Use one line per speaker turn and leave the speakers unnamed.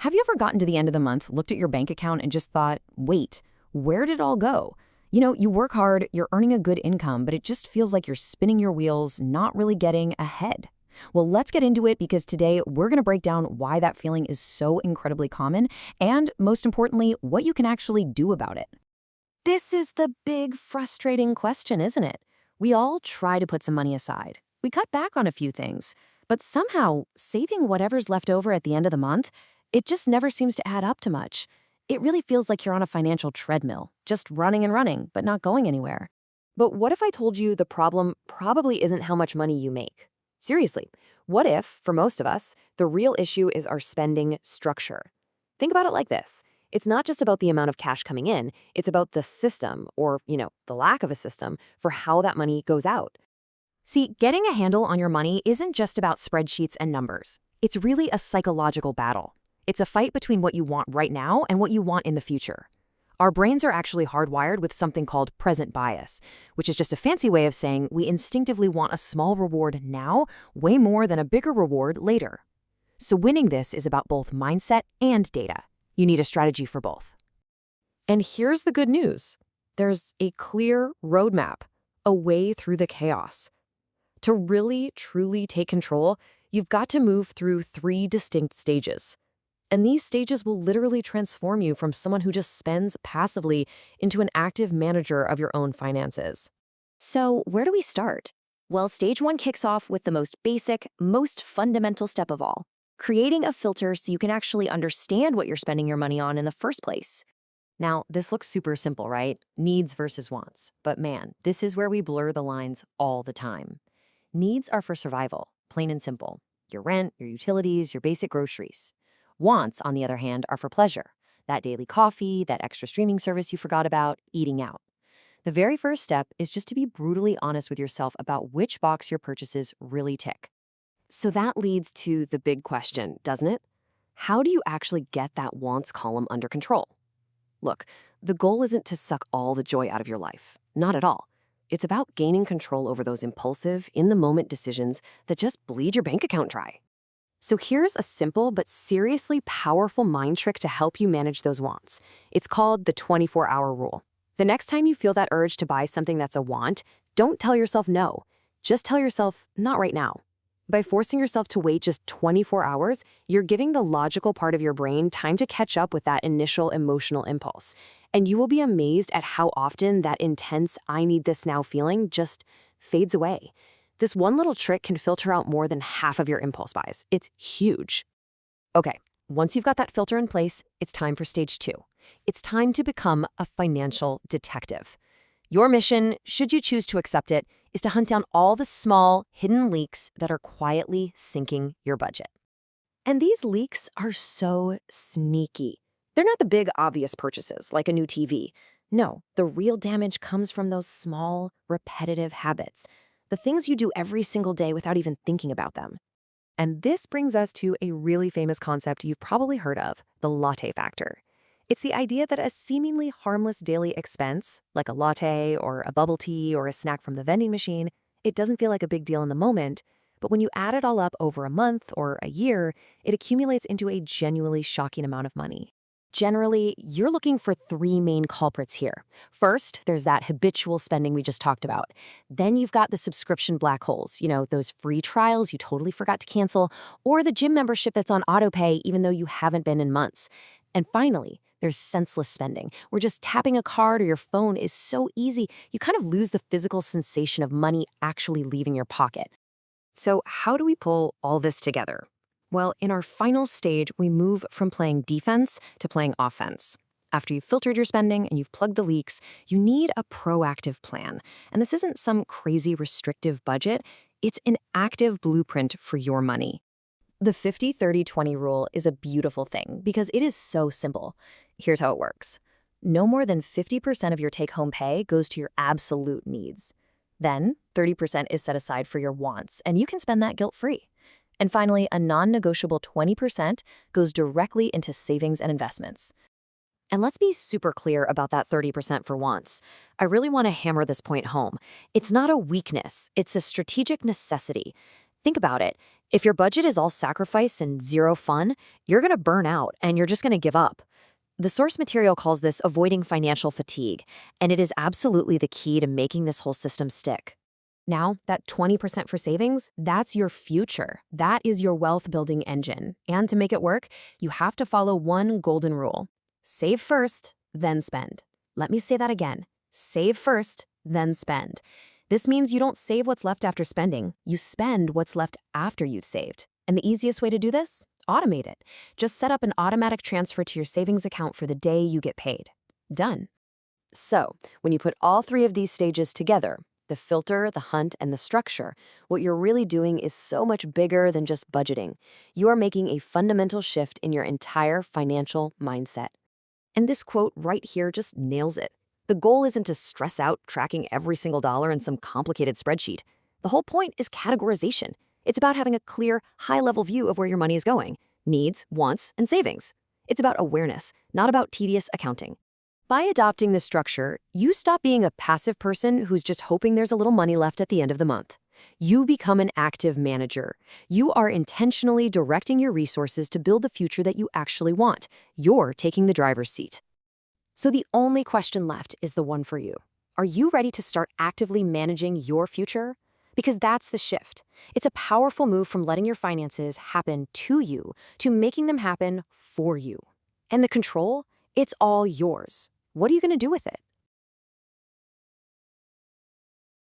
Have you ever gotten to the end of the month, looked at your bank account, and just thought, wait, where did it all go? You work hard, you're earning a good income, but it just feels like you're spinning your wheels, not really getting ahead. Well, let's get into it because today we're going to break down why that feeling is so incredibly common and, most importantly, what you can actually do about it. This is the big, frustrating question, isn't it? We all try to put some money aside. We cut back on a few things, but somehow saving whatever's left over at the end of the month, it just never seems to add up to much. It really feels like you're on a financial treadmill, just running and running, but not going anywhere.
But what if I told you the problem probably isn't how much money you make? Seriously, what if, for most of us, the real issue is our spending structure? Think about it like this. It's not just about the amount of cash coming in, it's about the system, or, the lack of a system, for how that money goes out.
See, getting a handle on your money isn't just about spreadsheets and numbers. It's really a psychological battle. It's a fight between what you want right now and what you want in the future. Our brains are actually hardwired with something called present bias, which is just a fancy way of saying we instinctively want a small reward now way more than a bigger reward later. So winning this is about both mindset and data. You need a strategy for both.
And here's the good news. There's a clear roadmap, a way through the chaos. To really, truly take control, you've got to move through 3 distinct stages. And these stages will literally transform you from someone who just spends passively into an active manager of your own finances.
So where do we start? Well, stage 1 kicks off with the most basic, most fundamental step of all, creating a filter so you can actually understand what you're spending your money on in the first place.
Now, this looks super simple, right? Needs versus wants. But man, this is where we blur the lines all the time. Needs are for survival, plain and simple. Your rent, your utilities, your basic groceries. Wants, on the other hand, are for pleasure. That daily coffee, that extra streaming service you forgot about, eating out. The very first step is just to be brutally honest with yourself about which box your purchases really tick. So that leads to the big question, doesn't it? How do you actually get that wants column under control? Look, the goal isn't to suck all the joy out of your life. Not at all. It's about gaining control over those impulsive, in-the-moment decisions that just bleed your bank account dry. So here's a simple but seriously powerful mind trick to help you manage those wants. It's called the 24-hour rule. The next time you feel that urge to buy something that's a want, don't tell yourself no. Just tell yourself, not right now. By forcing yourself to wait just 24 hours, you're giving the logical part of your brain time to catch up with that initial emotional impulse. And you will be amazed at how often that intense, I need this now feeling just fades away. This one little trick can filter out more than half of your impulse buys. It's huge. Okay, once you've got that filter in place, it's time for stage 2. It's time to become a financial detective. Your mission, should you choose to accept it, is to hunt down all the small, hidden leaks that are quietly sinking your budget. And these leaks are so sneaky. They're not the big, obvious purchases, like a new TV. No, the real damage comes from those small, repetitive habits, the things you do every single day without even thinking about them. And this brings us to a really famous concept you've probably heard of, the latte factor. It's the idea that a seemingly harmless daily expense, like a latte or a bubble tea or a snack from the vending machine, it doesn't feel like a big deal in the moment, but when you add it all up over a month or a year, it accumulates into a genuinely shocking amount of money. Generally, you're looking for 3 main culprits here. First, there's that habitual spending we just talked about. Then you've got the subscription black holes, those free trials you totally forgot to cancel, or the gym membership that's on autopay even though you haven't been in months. And finally, there's senseless spending, where just tapping a card or your phone is so easy, you kind of lose the physical sensation of money actually leaving your pocket. So how do we pull all this together? Well, in our final stage, we move from playing defense to playing offense. After you've filtered your spending and you've plugged the leaks, you need a proactive plan. And this isn't some crazy restrictive budget. It's an active blueprint for your money. The 50-30-20 rule is a beautiful thing because it is so simple. Here's how it works. No more than 50% of your take-home pay goes to your absolute needs. Then, 30% is set aside for your wants, and you can spend that guilt-free. And finally, a non-negotiable 20% goes directly into savings and investments. And let's be super clear about that 30% for wants. I really want to hammer this point home. It's not a weakness, it's a strategic necessity. Think about it.
If your budget is all sacrifice and zero fun, you're going to burn out and you're just going to give up. The source material calls this avoiding financial fatigue, and it is absolutely the key to making this whole system stick.
Now, that 20% for savings, that's your future. That is your wealth building engine. And to make it work, you have to follow one golden rule. Save first, then spend. Let me say that again. Save first, then spend. This means you don't save what's left after spending. You spend what's left after you've saved. And the easiest way to do this? Automate it. Just set up an automatic transfer to your savings account for the day you get paid. Done.
So, when you put all three of these stages together, the filter, the hunt, and the structure, what you're really doing is so much bigger than just budgeting. You are making a fundamental shift in your entire financial mindset. And this quote right here just nails it. The goal isn't to stress out tracking every single dollar in some complicated spreadsheet. The whole point is categorization. It's about having a clear, high-level view of where your money is going: needs, wants, and savings. It's about awareness, not about tedious accounting. By adopting this structure, you stop being a passive person who's just hoping there's a little money left at the end of the month. You become an active manager. You are intentionally directing your resources to build the future that you actually want. You're taking the driver's seat. So the only question left is the one for you. Are you ready to start actively managing your future? Because that's the shift. It's a powerful move from letting your finances happen to you to making them happen for you. And the control? It's all yours. What are you going to do with it?